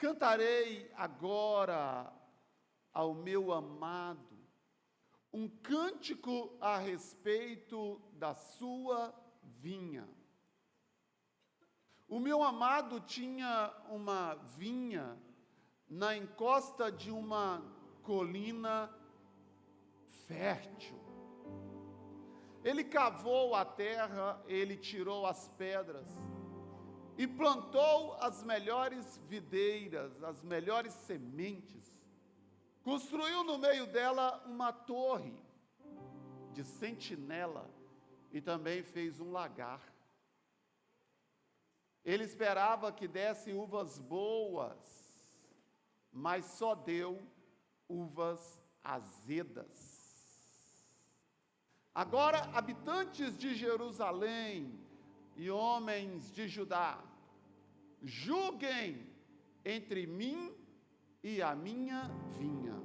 Cantarei agora ao meu amado um cântico a respeito da sua vinha. O meu amado tinha uma vinha na encosta de uma colina fértil. Ele cavou a terra, ele tirou as pedras e plantou as melhores videiras, as melhores sementes. Construiu no meio dela uma torre de sentinela e também fez um lagar. Ele esperava que desse uvas boas, mas só deu uvas azedas. Agora, habitantes de Jerusalém e homens de Judá, julguem entre mim e a minha vinha.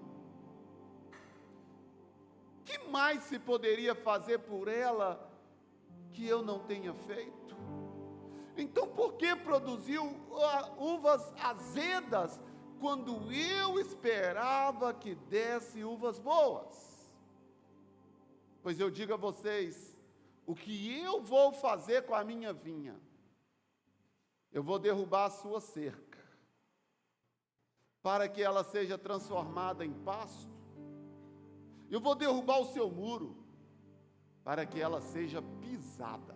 Que mais se poderia fazer por ela que eu não tenha feito? Então, por que produziu uvas azedas quando eu esperava que desse uvas boas? Pois eu digo a vocês, o que eu vou fazer com a minha vinha? Eu vou derrubar a sua cerca, para que ela seja transformada em pasto. Eu vou derrubar o seu muro, para que ela seja pisada.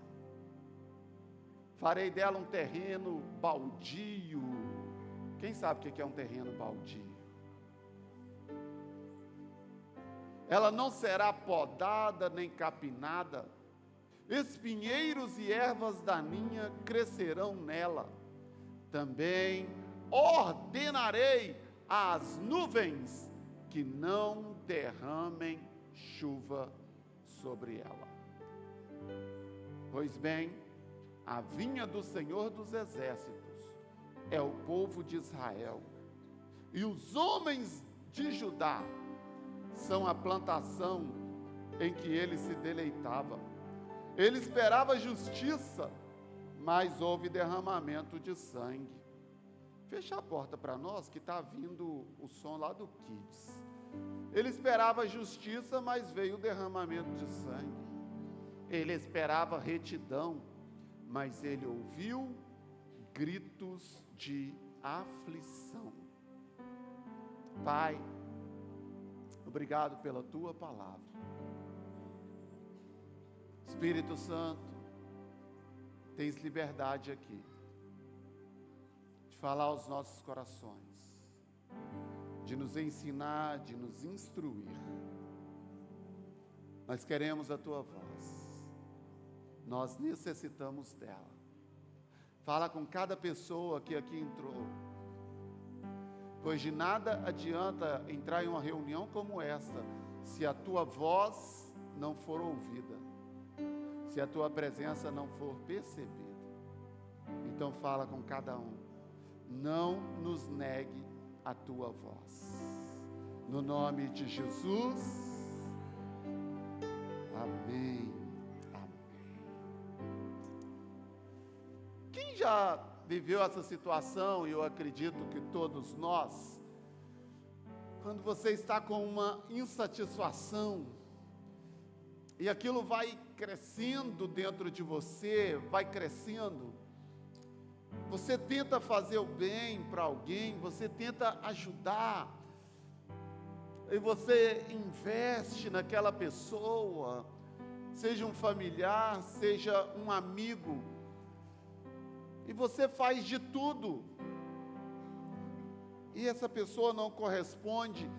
Farei dela um terreno baldio. Quem sabe o que é um terreno baldio? Ela não será podada nem capinada. Espinheiros e ervas daninhas crescerão nela. Também ordenarei às nuvens que não derramem chuva sobre ela. Pois bem, a vinha do Senhor dos Exércitos é o povo de Israel, e os homens de Judá são a plantação em que ele se deleitava. Ele esperava justiça, mas houve derramamento de sangue. Fecha a porta para nós, que está vindo o som lá do Kids. Ele esperava justiça, mas veio o derramamento de sangue. Ele esperava retidão, mas ele ouviu gritos de aflição. Pai, obrigado pela tua palavra. Espírito Santo, tens liberdade aqui de falar aos nossos corações, de nos ensinar, de nos instruir. Nós queremos a tua voz, nós necessitamos dela. Fala com cada pessoa que aqui entrou, pois de nada adianta entrar em uma reunião como esta, se a tua voz não for ouvida, se a tua presença não for percebida. Então fala com cada um, não nos negue a tua voz, no nome de Jesus, amém, amém. Quem já viveu essa situação, e eu acredito que todos nós, quando você está com uma insatisfação, e aquilo vai crescendo dentro de você, vai crescendo, você tenta fazer o bem para alguém, você tenta ajudar, e você investe naquela pessoa, seja um familiar, seja um amigo, e você faz de tudo, e essa pessoa não corresponde,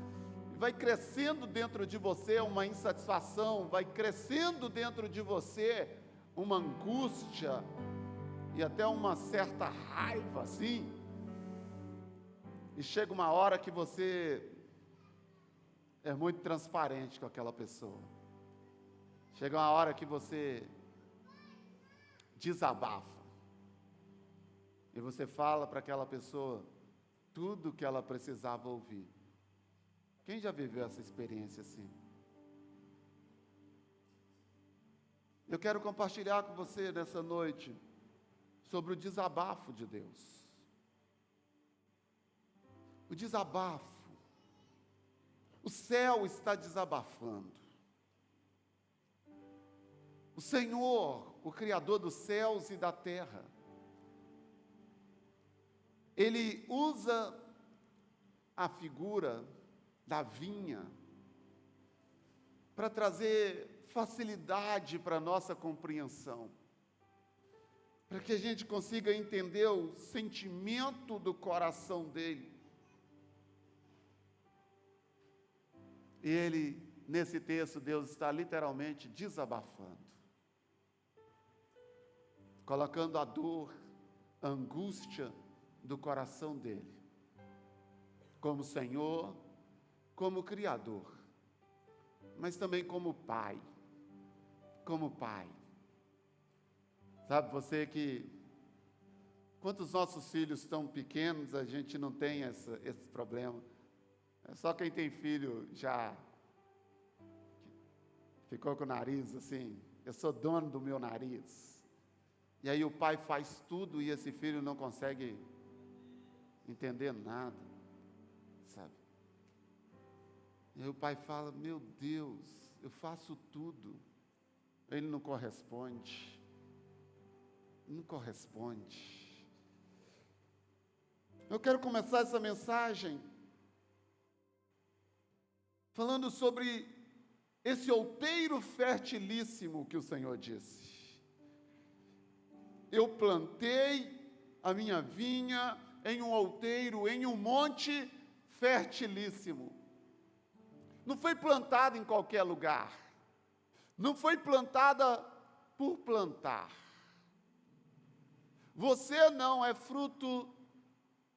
vai crescendo dentro de você uma insatisfação, vai crescendo dentro de você uma angústia, e até uma certa raiva, assim, e chega uma hora que você é muito transparente com aquela pessoa, chega uma hora que você desabafa, e você fala para aquela pessoa tudo o que ela precisava ouvir. Quem já viveu essa experiência assim? Eu quero compartilhar com você nessa noite sobre o desabafo de Deus. o desabafo. O céu está desabafando. O Senhor, o Criador dos céus e da terra, Ele usa a figura da vinha para trazer facilidade para a nossa compreensão, para que a gente consiga entender o sentimento do coração dele. E ele, nesse texto, Deus está literalmente desabafando, colocando a dor, a angústia do coração dele, como Senhor, como Criador, mas também como Pai, Sabe, você que, quando os nossos filhos estão pequenos, a gente não tem esse problema. É só quem tem filho já ficou com o nariz assim, eu sou dono do meu nariz. E aí o pai faz tudo e esse filho não consegue entender nada, sabe? E aí o pai fala, meu Deus, eu faço tudo. Ele não corresponde. Eu quero começar essa mensagem falando sobre esse outeiro fertilíssimo que o Senhor disse. Eu plantei a minha vinha em um outeiro, em um monte fertilíssimo. Não foi plantada em qualquer lugar. Não foi plantada por plantar. Você não é fruto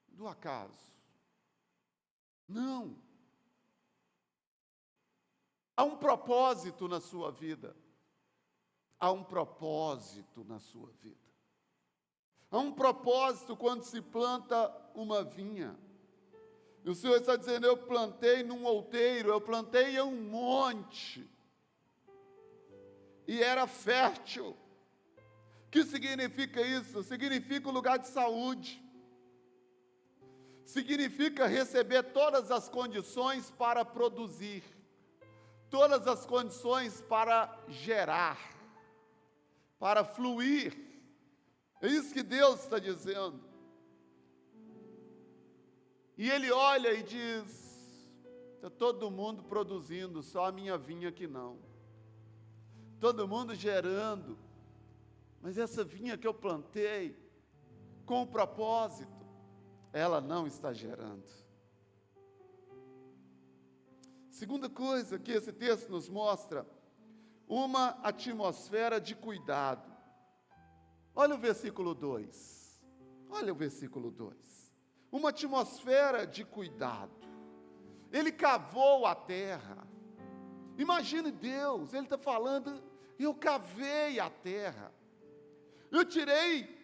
do acaso. Não. Há um propósito na sua vida. Há um propósito na sua vida. Há um propósito quando se planta uma vinha. E o Senhor está dizendo, eu plantei num outeiro, eu plantei em um monte. E era fértil. O que significa isso? Significa um lugar de saúde. Significa receber todas as condições para produzir. Todas as condições para gerar. Para fluir. É isso que Deus está dizendo. E Ele olha e diz, está todo mundo produzindo, só a minha vinha que não. Todo mundo gerando. Mas essa vinha que eu plantei, com o propósito, ela não está gerando. Segunda coisa que esse texto nos mostra, uma atmosfera de cuidado. Olha o versículo 2. Olha o versículo 2. Uma atmosfera de cuidado. Ele cavou a terra. Imagine Deus, Ele está falando, eu cavei a terra. Eu tirei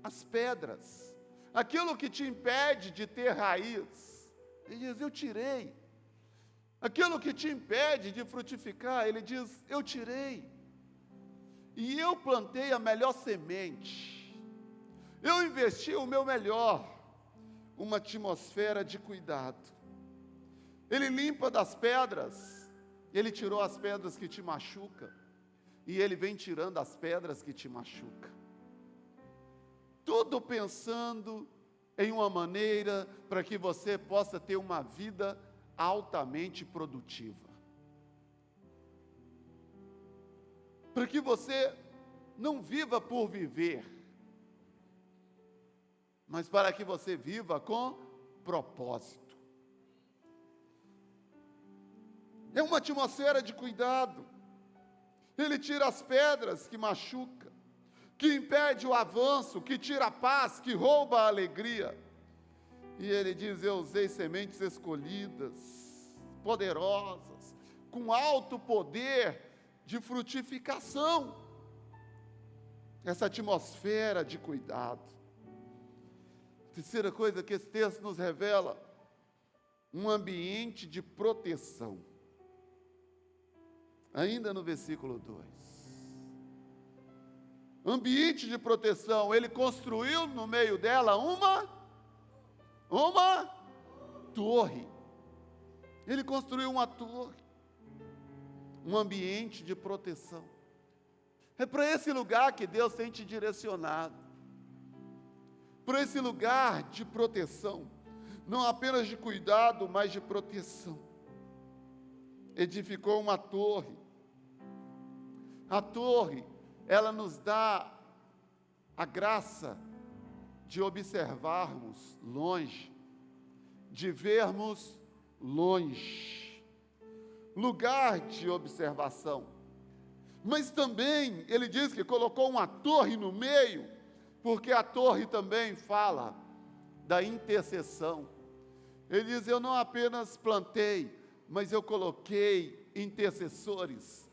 as pedras, aquilo que te impede de ter raiz. Ele diz, eu tirei. Aquilo que te impede de frutificar, Ele diz, eu tirei. E eu plantei a melhor semente. Eu investi o meu melhor. Uma atmosfera de cuidado. Ele limpa das pedras. Ele tirou as pedras que te machucam. E Ele vem tirando as pedras que te machucam. Tudo pensando em uma maneira para que você possa ter uma vida altamente produtiva. Para que você não viva por viver, mas para que você viva com propósito. É uma atmosfera de cuidado. Ele tira as pedras que machucam, que impede o avanço, que tira a paz, que rouba a alegria. E Ele diz, eu usei sementes escolhidas, poderosas, com alto poder de frutificação. Essa atmosfera de cuidado. Terceira coisa que esse texto nos revela, um ambiente de proteção. Ainda no versículo 2. Ambiente de proteção, Ele construiu no meio dela uma torre. Ele construiu uma torre, um ambiente de proteção. É para esse lugar que Deus tem te direcionado, para esse lugar de proteção, não apenas de cuidado, mas de proteção. Edificou uma torre. A torre, ela nos dá a graça de observarmos longe, de vermos longe. Lugar de observação. Mas também, ele diz que colocou uma torre no meio, porque a torre também fala da intercessão. Ele diz, eu não apenas plantei, mas eu coloquei intercessores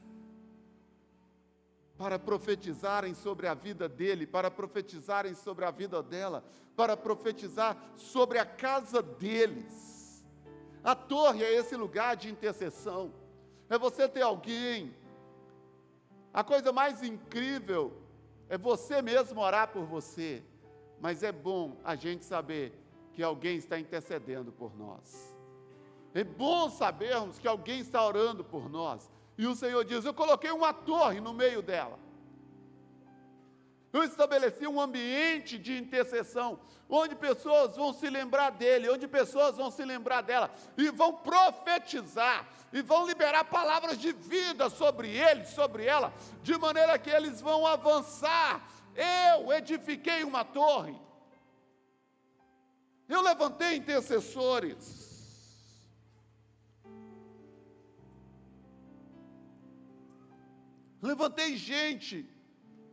para profetizarem sobre a vida dele, para profetizarem sobre a vida dela, para profetizar sobre a casa deles. A torre é esse lugar de intercessão, é você ter alguém. A coisa mais incrível é você mesmo orar por você, mas é bom a gente saber que alguém está intercedendo por nós. É bom sabermos que alguém está orando por nós. E o Senhor diz, eu coloquei uma torre no meio dela. Eu estabeleci um ambiente de intercessão, onde pessoas vão se lembrar dele, onde pessoas vão se lembrar dela, e vão profetizar, e vão liberar palavras de vida sobre ele, sobre ela, de maneira que eles vão avançar. Eu edifiquei uma torre, eu levantei intercessores, levantei gente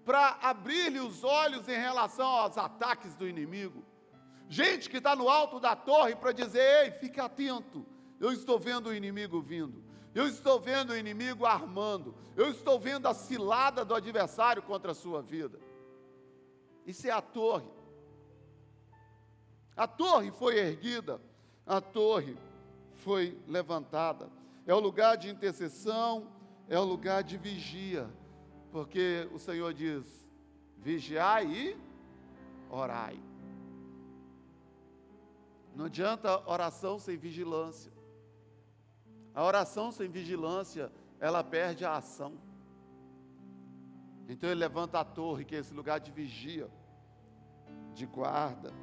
para abrir-lhe os olhos em relação aos ataques do inimigo. Gente que está no alto da torre para dizer, ei, fique atento, eu estou vendo o inimigo vindo, eu estou vendo o inimigo armando, eu estou vendo a cilada do adversário contra a sua vida. Isso é a torre. A torre foi erguida, a torre foi levantada. É o lugar de intercessão, é o lugar de vigia. Porque o Senhor diz, vigiai e orai. Não adianta oração sem vigilância. A oração sem vigilância, ela perde a ação. Então ele levanta a torre, que é esse lugar de vigia, de guarda.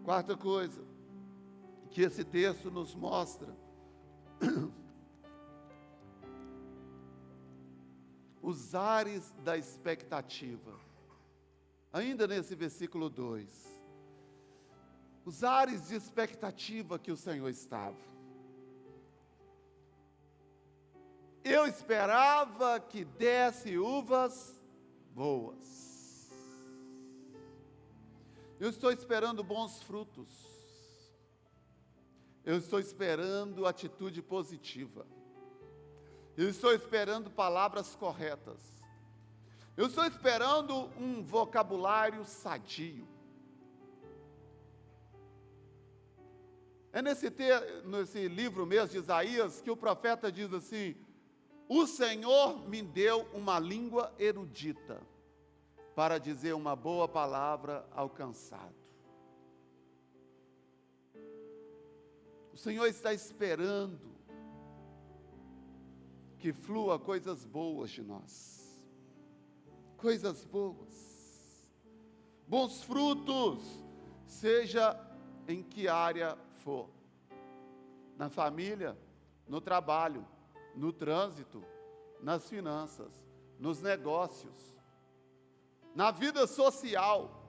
Quarta coisa, que esse texto nos mostra, os ares da expectativa. Ainda nesse versículo 2. Os ares de expectativa que o Senhor estava. Eu esperava que desse uvas boas. Eu estou esperando bons frutos. Eu estou esperando atitude positiva. Eu estou esperando palavras corretas. Eu estou esperando um vocabulário sadio. É nesse livro mesmo de Isaías que o profeta diz assim, o Senhor me deu uma língua erudita para dizer uma boa palavra ao cansado. O Senhor está esperando que flua coisas boas de nós, coisas boas, bons frutos, seja em que área for, na família, no trabalho, no trânsito, nas finanças, nos negócios, na vida social,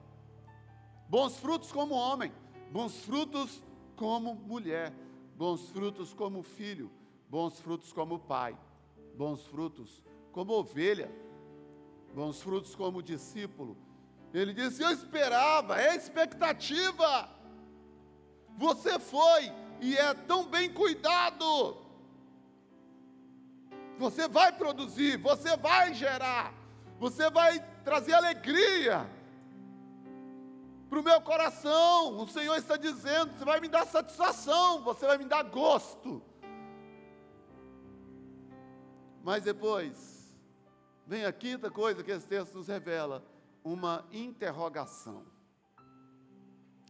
bons frutos como homem, bons frutos como mulher, bons frutos como filho, bons frutos como pai, bons frutos como ovelha, bons frutos como discípulo. Ele disse, eu esperava, é expectativa. Você foi e é tão bem cuidado. Você vai produzir, você vai gerar, você vai trazer alegria para o meu coração. O Senhor está dizendo, você vai me dar satisfação, você vai me dar gosto. Mas depois, vem a quinta coisa que esse texto nos revela, uma interrogação.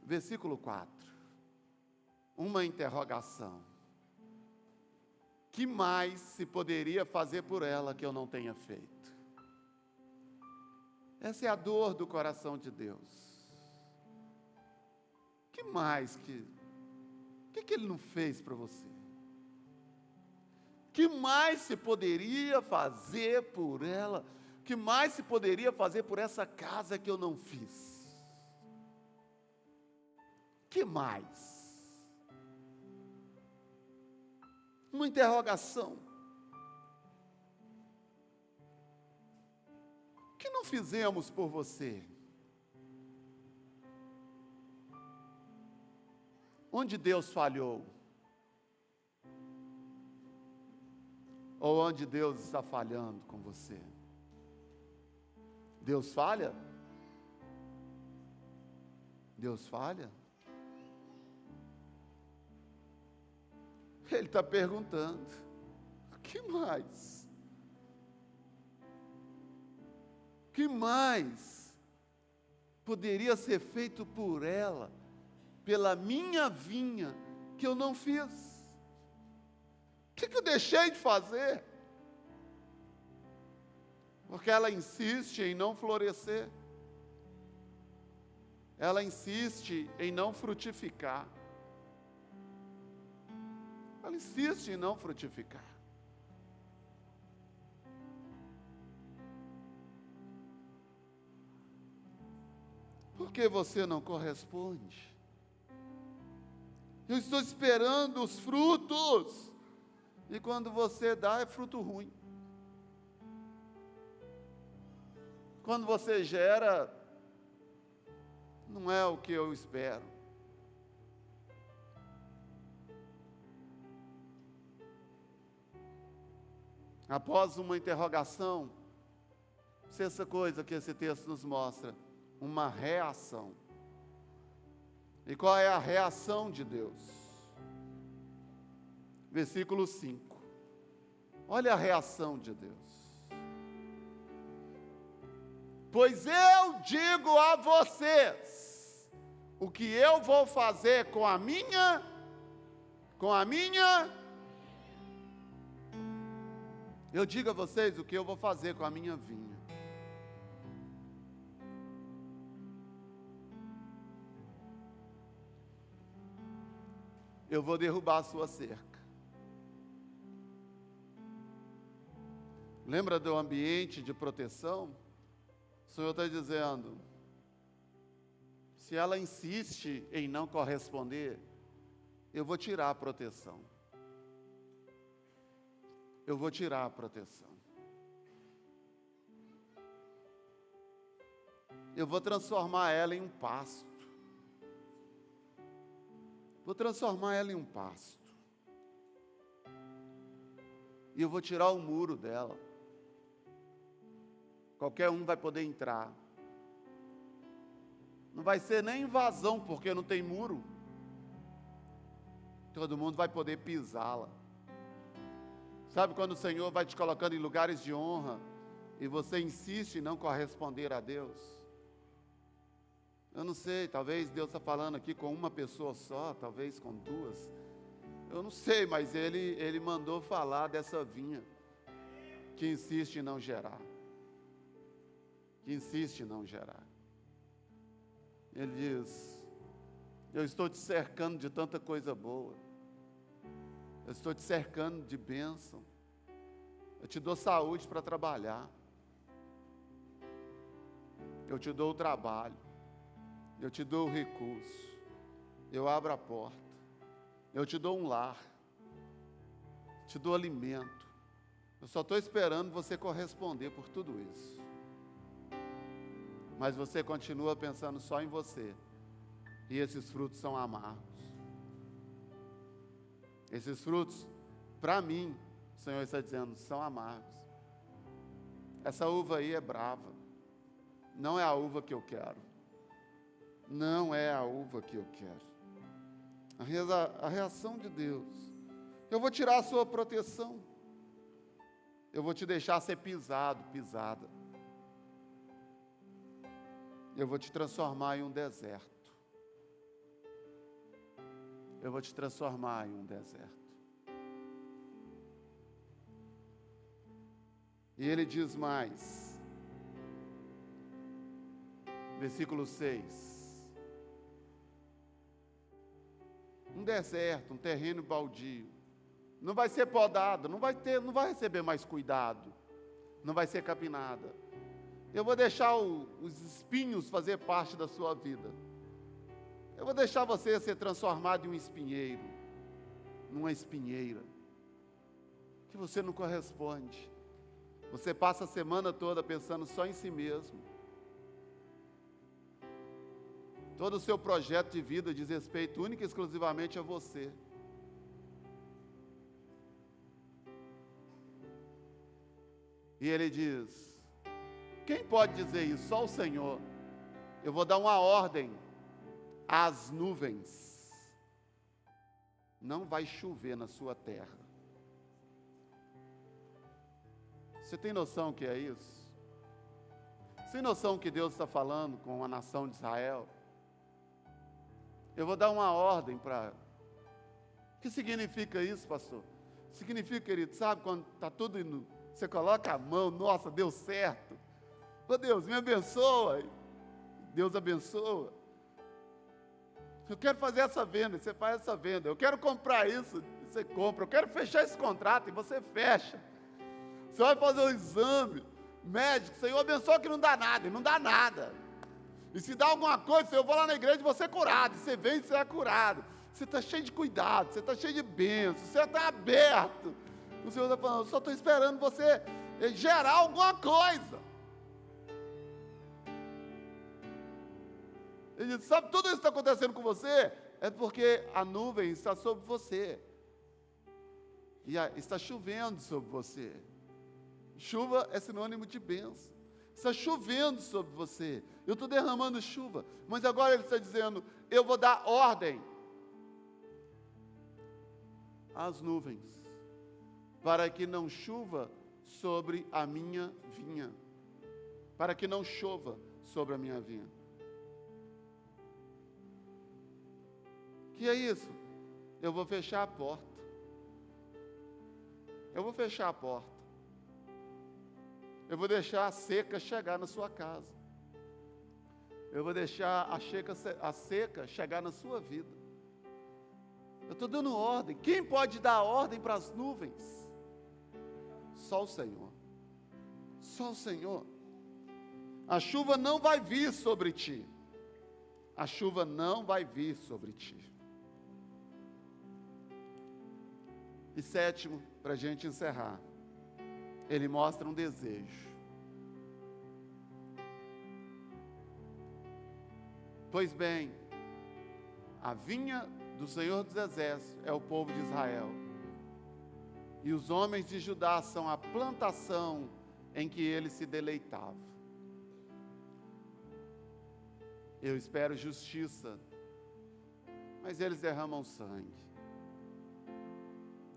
Versículo 4. uma interrogação. Que mais se poderia fazer por ela que eu não tenha feito? Essa é a dor do coração de Deus. Que mais o que Ele não fez para você? Que mais se poderia fazer por ela? Que mais se poderia fazer por essa casa que eu não fiz? Que mais? Uma interrogação. O que não fizemos por você? Onde Deus falhou? Ou onde Deus está falhando com você? Deus falha? Deus falha? Ele está perguntando, o que mais? O que mais poderia ser feito por ela, pela minha vinha, que eu não fiz? O que eu deixei de fazer? Porque ela insiste em não florescer, ela insiste em não frutificar. Ela insiste em não frutificar. Por que você não corresponde? Eu estou esperando os frutos. E quando você dá, é fruto ruim. Quando você gera, não é o que eu espero. Após uma interrogação, sexta coisa que esse texto nos mostra, uma reação. E qual é a reação de Deus? Versículo 5. Olha a reação de Deus. Pois eu digo a vocês, o que eu vou fazer com a minha, eu digo a vocês o que eu vou fazer com a minha vinha. Eu vou derrubar a sua cerca. Lembra do ambiente de proteção? O Senhor está dizendo, se ela insiste em não corresponder, eu vou tirar a proteção. Eu vou tirar a proteção. Eu vou transformar ela em um pasto. Vou transformar ela em um pasto. E eu vou tirar o muro dela. Qualquer um vai poder entrar. Não vai ser nem invasão, porque não tem muro. Todo mundo vai poder pisá-la. Sabe quando o Senhor vai te colocando em lugares de honra e você insiste em não corresponder a Deus? Eu não sei, talvez Deus está falando aqui com uma pessoa só, talvez com duas. Eu não sei, mas Ele mandou falar dessa vinha que insiste em não gerar. Que insiste em não gerar. Ele diz, eu estou te cercando de tanta coisa boa. Eu estou te cercando de bênção. Eu te dou saúde para trabalhar. Eu te dou o trabalho. Eu te dou o recurso. Eu abro a porta. Eu te dou um lar. Te dou alimento. Eu só estou esperando você corresponder por tudo isso. Mas você continua pensando só em você. E esses frutos são amargos. Esses frutos, para mim, o Senhor está dizendo, são amargos. Essa uva aí é brava. Não é a uva que eu quero. Não é a uva que eu quero. A reação de Deus. Eu vou tirar a sua proteção. Eu vou te deixar ser pisado, pisada. Eu vou te transformar em um deserto. eu vou te transformar em um deserto. E ele diz mais, versículo 6, um deserto, um terreno baldio, não vai ser podado, não vai receber mais cuidado, não vai ser capinada. Eu vou deixar os espinhos fazer parte da sua vida. Eu vou deixar você ser transformado em um espinheiro, numa espinheira, que você não corresponde. Você passa a semana toda pensando só em si mesmo. Todo o seu projeto de vida diz respeito única e exclusivamente a você. E ele diz, quem pode dizer isso? Só o Senhor. Eu vou dar uma ordem às nuvens. Não vai chover na sua terra. Você tem noção que é isso? Você tem noção que Deus está falando com a nação de Israel? Eu vou dar uma ordem para... O que significa isso, pastor? Significa, querido, sabe quando está tudo indo, você coloca a mão, nossa, deu certo. Oh, Deus, me abençoa. Deus abençoa. Eu quero fazer essa venda, você faz essa venda. Eu quero comprar isso, você compra. Eu quero fechar esse contrato, e você fecha. Você vai fazer um exame médico, Senhor, abençoa que não dá nada, e não dá nada. E se dá alguma coisa, Senhor, eu vou lá na igreja e vou ser curado. E você vem e você é curado. Você está cheio de cuidado, você está cheio de bênçãos, você está aberto. O Senhor está falando, eu só estou esperando você gerar alguma coisa. Ele diz, sabe, tudo isso que está acontecendo com você é porque a nuvem está sobre você. E está chovendo sobre você. Chuva é sinônimo de bênção. Está chovendo sobre você. Eu estou derramando chuva. Mas agora ele está dizendo, eu vou dar ordem às nuvens, para que não chova sobre a minha vinha. Para que não chova sobre a minha vinha. Que é isso? Eu vou fechar a porta. Eu vou fechar a porta. Eu vou deixar a seca chegar na sua casa. Eu vou deixar a seca chegar na sua vida. Eu estou dando ordem. Quem pode dar ordem para as nuvens? Só o Senhor. Só o Senhor. A chuva não vai vir sobre ti. A chuva não vai vir sobre ti. E sétimo, para a gente encerrar, ele mostra um desejo. Pois bem, a vinha do Senhor dos Exércitos é o povo de Israel. E os homens de Judá são a plantação em que ele se deleitava. Eu espero justiça, mas eles derramam sangue.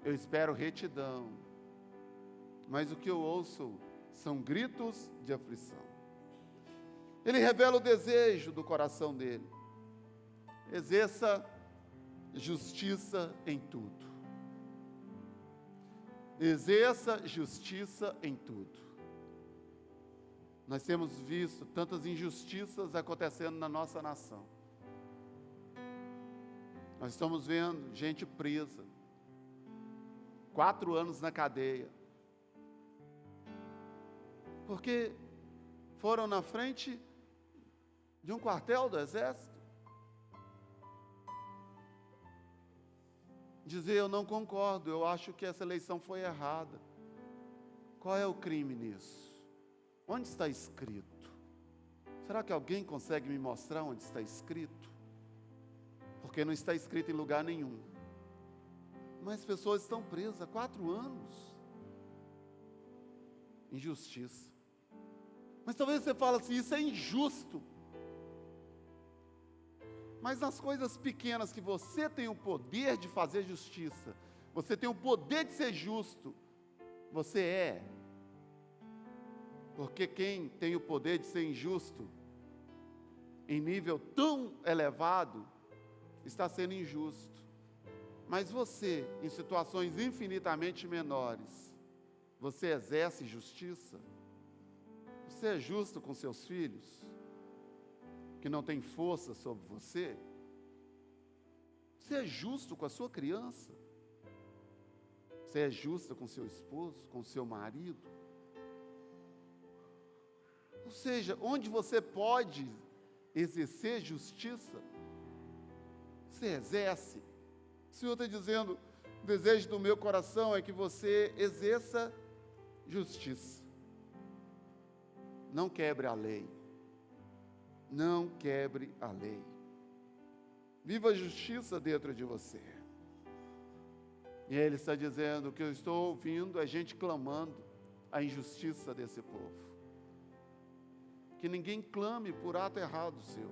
Eu espero retidão, mas o que eu ouço são gritos de aflição. Ele revela o desejo do coração dele. Exerça justiça em tudo. Exerça justiça em tudo. Nós temos visto tantas injustiças acontecendo na nossa nação. Nós estamos vendo gente presa. 4 anos na cadeia. Porque foram na frente de um quartel do exército dizer, eu não concordo, eu acho que essa eleição foi errada. Qual é o crime nisso? Onde está escrito? Será que alguém consegue me mostrar onde está escrito? Porque não está escrito em lugar nenhum. Mas pessoas estão presas há 4 anos. Injustiça. Mas talvez você fale assim, isso é injusto. Mas nas coisas pequenas que você tem o poder de fazer justiça, você tem o poder de ser justo, você é. Porque quem tem o poder de ser injusto, em nível tão elevado, está sendo injusto. Mas você, em situações infinitamente menores, você exerce justiça? Você é justo com seus filhos, que não têm força sobre você? Você é justo com a sua criança? Você é justa com seu esposo, com seu marido? Ou seja, onde você pode exercer justiça, você exerce. O Senhor está dizendo, o desejo do meu coração é que você exerça justiça. Não quebre a lei. Não quebre a lei. Viva a justiça dentro de você. E Ele está dizendo, o que eu estou ouvindo é gente clamando a injustiça desse povo. Que ninguém clame por ato errado seu,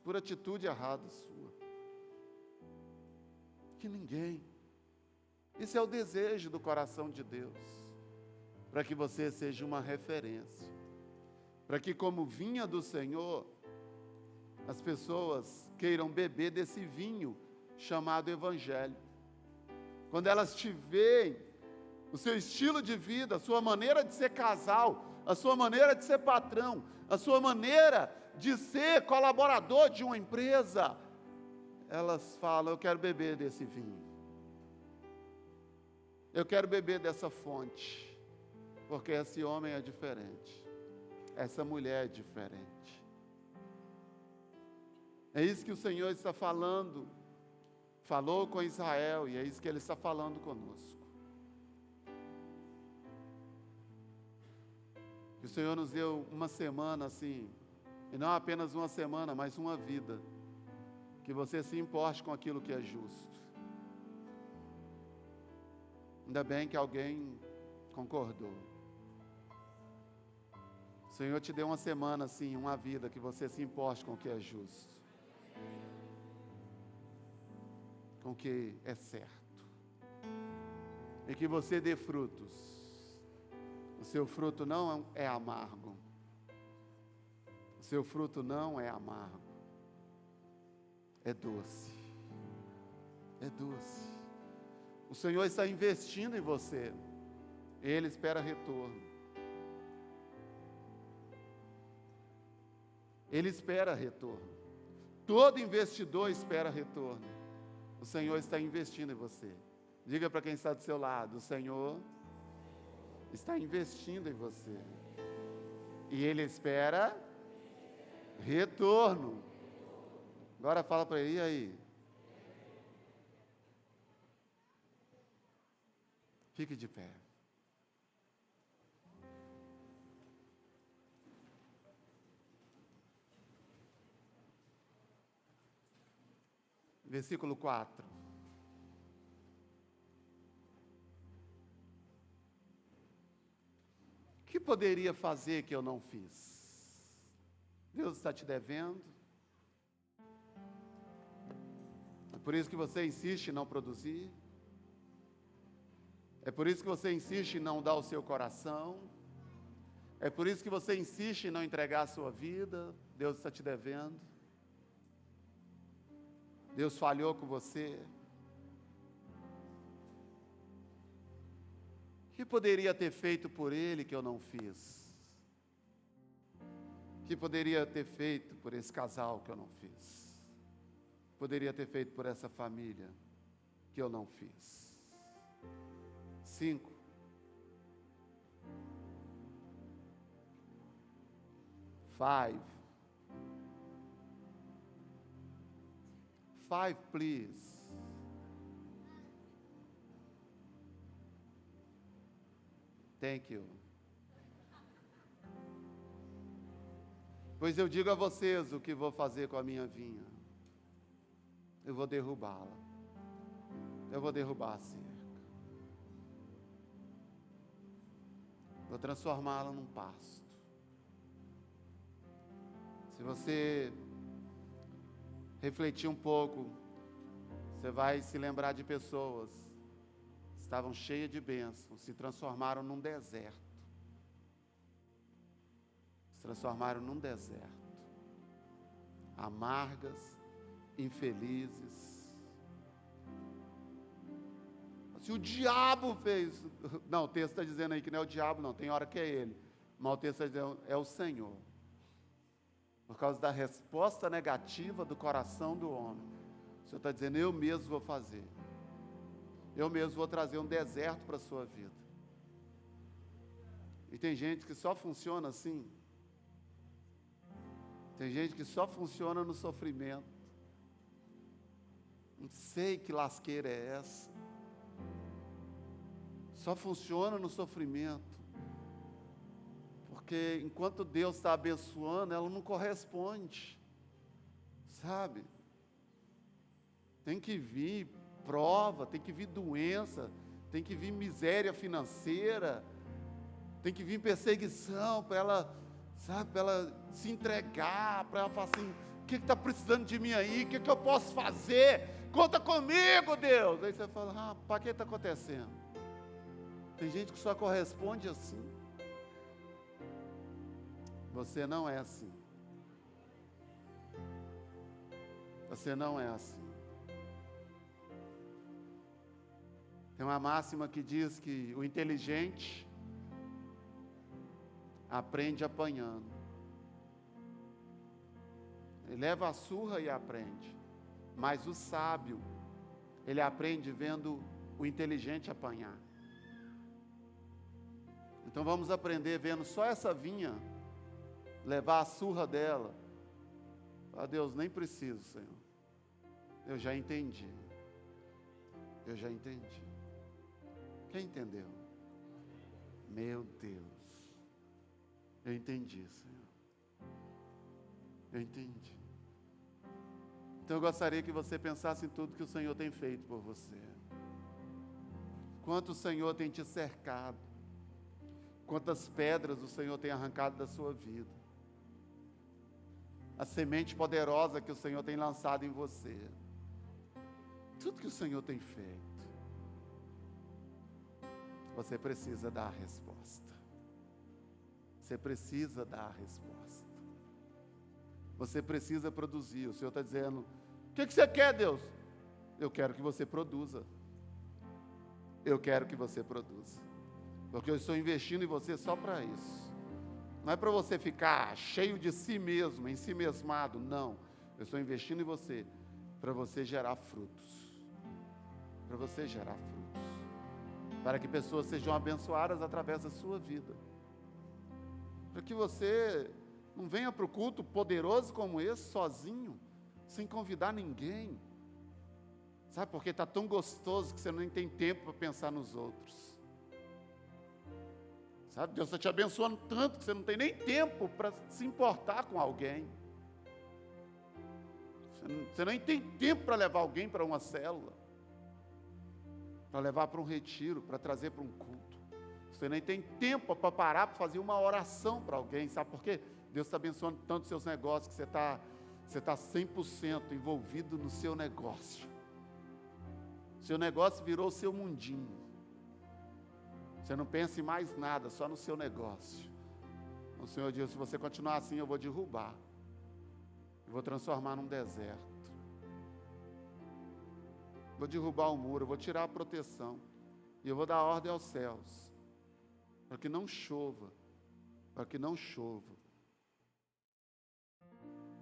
por atitude errada sua. Que ninguém. Esse é o desejo do coração de Deus, para que você seja uma referência, para que, como vinha do Senhor, as pessoas queiram beber desse vinho chamado Evangelho. Quando elas te veem, o seu estilo de vida, a sua maneira de ser casal, a sua maneira de ser patrão, a sua maneira de ser colaborador de uma empresa, elas falam, eu quero beber desse vinho. Eu quero beber dessa fonte, porque esse homem é diferente, essa mulher é diferente. É isso que o Senhor está falando, falou com Israel, e é isso que Ele está falando conosco. Que o Senhor nos deu uma semana assim, e não apenas uma semana, mas uma vida, que você se importe com aquilo que é justo. Ainda bem que alguém concordou. O Senhor te deu uma semana assim, uma vida, que você se importe com o que é justo, com o que é certo, e que você dê frutos. O seu fruto não é amargo. O seu fruto não é amargo. É doce. É doce. O Senhor está investindo em você. Ele espera retorno. Ele espera retorno. Todo investidor espera retorno. O Senhor está investindo em você. Diga para quem está do seu lado, o Senhor está investindo em você. E Ele espera retorno. Agora fala para ele, e aí? Fique de pé. Versículo 4. O que poderia fazer que eu não fiz? Deus está te devendo. É por isso que você insiste em não produzir. É por isso que você insiste em não dar o seu coração. É por isso que você insiste em não entregar a sua vida. Deus está te devendo. Deus falhou com você. O que poderia ter feito por Ele que eu não fiz? O que poderia ter feito por esse casal que eu não fiz? Poderia ter feito por essa família que eu não fiz? 5. Five, please. Thank you. Pois eu digo a vocês o que vou fazer com a minha vinha. Eu vou derrubá-la. Eu vou derrubar a cerca. Vou transformá-la num pasto. Se você refletir um pouco, você vai se lembrar de pessoas que estavam cheias de bênçãos, se transformaram num deserto. Se transformaram num deserto. Amargas, infelizes. Se o diabo fez, não, o texto está dizendo aí que não é o diabo não, tem hora que é ele, mas o texto está dizendo, é o Senhor, por causa da resposta negativa do coração do homem. O Senhor está dizendo, eu mesmo vou fazer, eu mesmo vou trazer um deserto para a sua vida. E tem gente que só funciona assim, tem gente que só funciona no sofrimento. Não sei que lasqueira é essa. Só funciona no sofrimento. Porque enquanto Deus está abençoando, ela não corresponde. Sabe? Tem que vir prova, tem que vir doença, tem que vir miséria financeira, tem que vir perseguição para ela, sabe, para ela se entregar, para ela falar assim, o que está precisando de mim aí? O que eu posso fazer? Conta comigo, Deus. Aí você fala, para que está acontecendo? Tem gente que só corresponde assim. Você não é assim. Você não é assim. Tem uma máxima que diz que o inteligente aprende apanhando. Ele leva a surra e aprende. Mas o sábio, ele aprende vendo o inteligente apanhar. Então vamos aprender vendo só essa vinha, levar a surra dela. Ah, Deus, nem preciso, Senhor. Eu já entendi. Eu já entendi. Quem entendeu? Meu Deus. Eu entendi, Senhor. Eu entendi. Então eu gostaria que você pensasse em tudo que o Senhor tem feito por você. Quanto o Senhor tem te cercado. Quantas pedras o Senhor tem arrancado da sua vida. A semente poderosa que o Senhor tem lançado em você. Tudo que o Senhor tem feito. Você precisa dar a resposta. Você precisa dar a resposta. Você precisa produzir. O Senhor está dizendo, o que você quer, Deus? Eu quero que você produza. Eu quero que você produza. Porque eu estou investindo em você só para isso. Não é para você ficar cheio de si mesmo, ensimesmado, não. Eu estou investindo em você para você gerar frutos. Para você gerar frutos. Para que pessoas sejam abençoadas através da sua vida. Para que você não venha para o culto poderoso como esse, sozinho, sem convidar ninguém. Sabe, porque está tão gostoso que você nem tem tempo para pensar nos outros. Sabe, Deus está te abençoando tanto que você não tem nem tempo para se importar com alguém. Você nem tem tempo para levar alguém para uma célula. Para levar para um retiro, para trazer para um culto. Você nem tem tempo para parar para fazer uma oração para alguém, sabe por quê? Deus está abençoando tanto os seus negócios que você está 100% envolvido no seu negócio. Seu negócio virou o seu mundinho. Você não pensa em mais nada, só no seu negócio. O Senhor diz, se você continuar assim, eu vou derrubar. Eu vou transformar num deserto. Vou derrubar o muro, eu vou tirar a proteção. E eu vou dar ordem aos céus. Para que não chova. Para que não chova.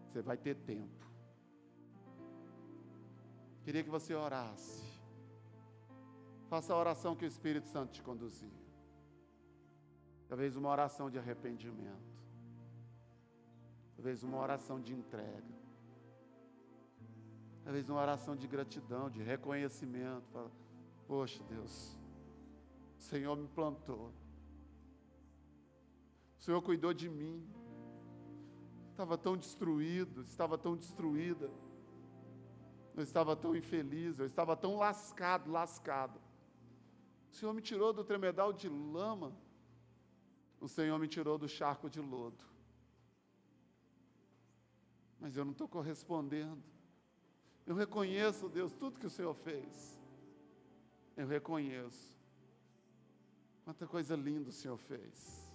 Você vai ter tempo. Queria que você orasse. Faça a oração que o Espírito Santo te conduzir. Talvez uma oração de arrependimento. Talvez uma oração de entrega. Talvez uma oração de gratidão, de reconhecimento. Fala, poxa, Deus, o Senhor me plantou. O Senhor cuidou de mim. Estava tão destruído, estava tão destruída. Eu estava tão infeliz, eu estava tão lascado. O Senhor me tirou do tremedal de lama. O Senhor me tirou do charco de lodo. Mas eu não estou correspondendo. Eu reconheço, Deus, tudo que o Senhor fez. Eu reconheço. Quanta coisa linda o Senhor fez.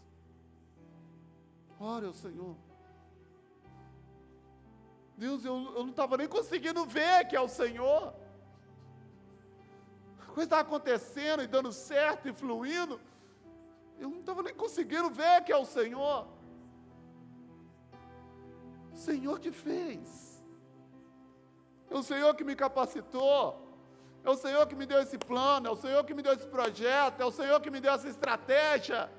Ora, o Senhor. Deus, eu não estava nem conseguindo ver que é o Senhor. coisa estava acontecendo e dando certo e fluindo. Eu não estava nem conseguindo ver que é o Senhor. O Senhor que fez. É o Senhor que me capacitou. É o Senhor que me deu esse plano. É o Senhor que me deu esse projeto. É o Senhor que me deu essa estratégia.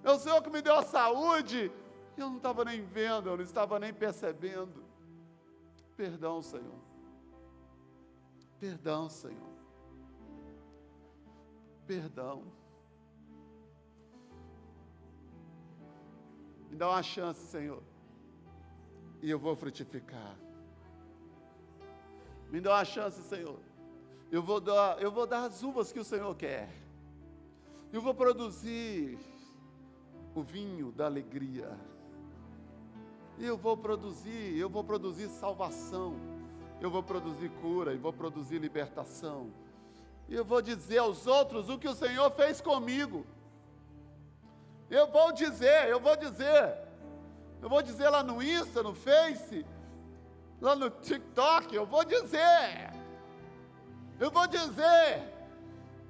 É o Senhor que me deu a saúde. Eu não estava nem vendo, eu não estava nem percebendo. Perdão, Senhor. Perdão, Senhor. Perdão. Me dá uma chance, Senhor. E eu vou frutificar. Me dá uma chance, Senhor. Eu vou dar as uvas que o Senhor quer. Eu vou produzir o vinho da alegria. Eu vou produzir salvação. Eu vou produzir cura, eu vou produzir libertação. E eu vou dizer aos outros o que o Senhor fez comigo. Eu vou dizer lá no Insta, no Face, lá no TikTok, eu vou dizer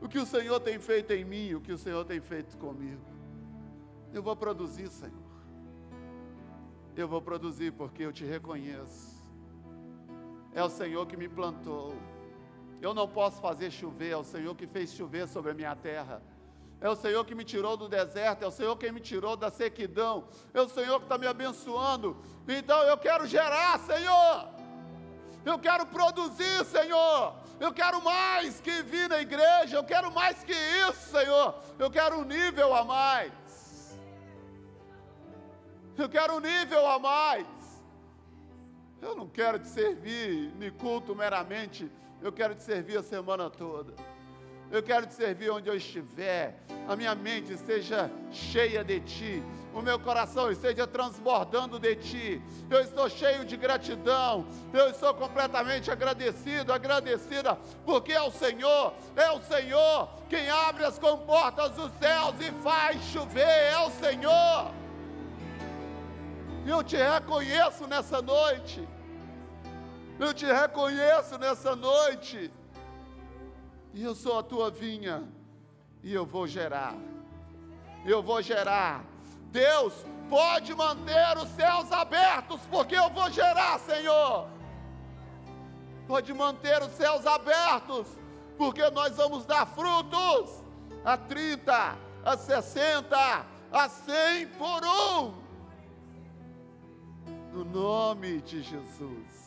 o que o Senhor tem feito em mim, o que o Senhor tem feito comigo. Eu vou produzir, Senhor. Eu vou produzir porque eu te reconheço. É o Senhor que me plantou. Eu não posso fazer chover, é o Senhor que fez chover sobre a minha terra. É o Senhor que me tirou do deserto, é o Senhor que me tirou da sequidão. É o Senhor que está me abençoando. Então eu quero gerar, Senhor. Eu quero produzir, Senhor. Eu quero mais que vir na igreja. Eu quero mais que isso, Senhor. Eu quero um nível a mais. Eu quero um nível a mais. Eu não quero te servir em culto meramente. Eu quero te servir a semana toda. Eu quero te servir onde eu estiver. A minha mente esteja cheia de Ti. O meu coração esteja transbordando de Ti. Eu estou cheio de gratidão. Eu estou completamente agradecida, porque é o Senhor quem abre as comportas dos céus e faz chover. É o Senhor. Eu te reconheço nessa noite. Eu te reconheço nessa noite. E eu sou a tua vinha. E eu vou gerar. Eu vou gerar. Deus pode manter os céus abertos, porque eu vou gerar, Senhor. Pode manter os céus abertos, porque nós vamos dar frutos. A 30, a 60, a 100 por um. No nome de Jesus,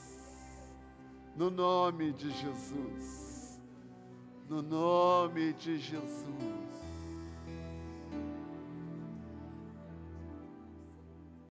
no nome de Jesus, no nome de Jesus.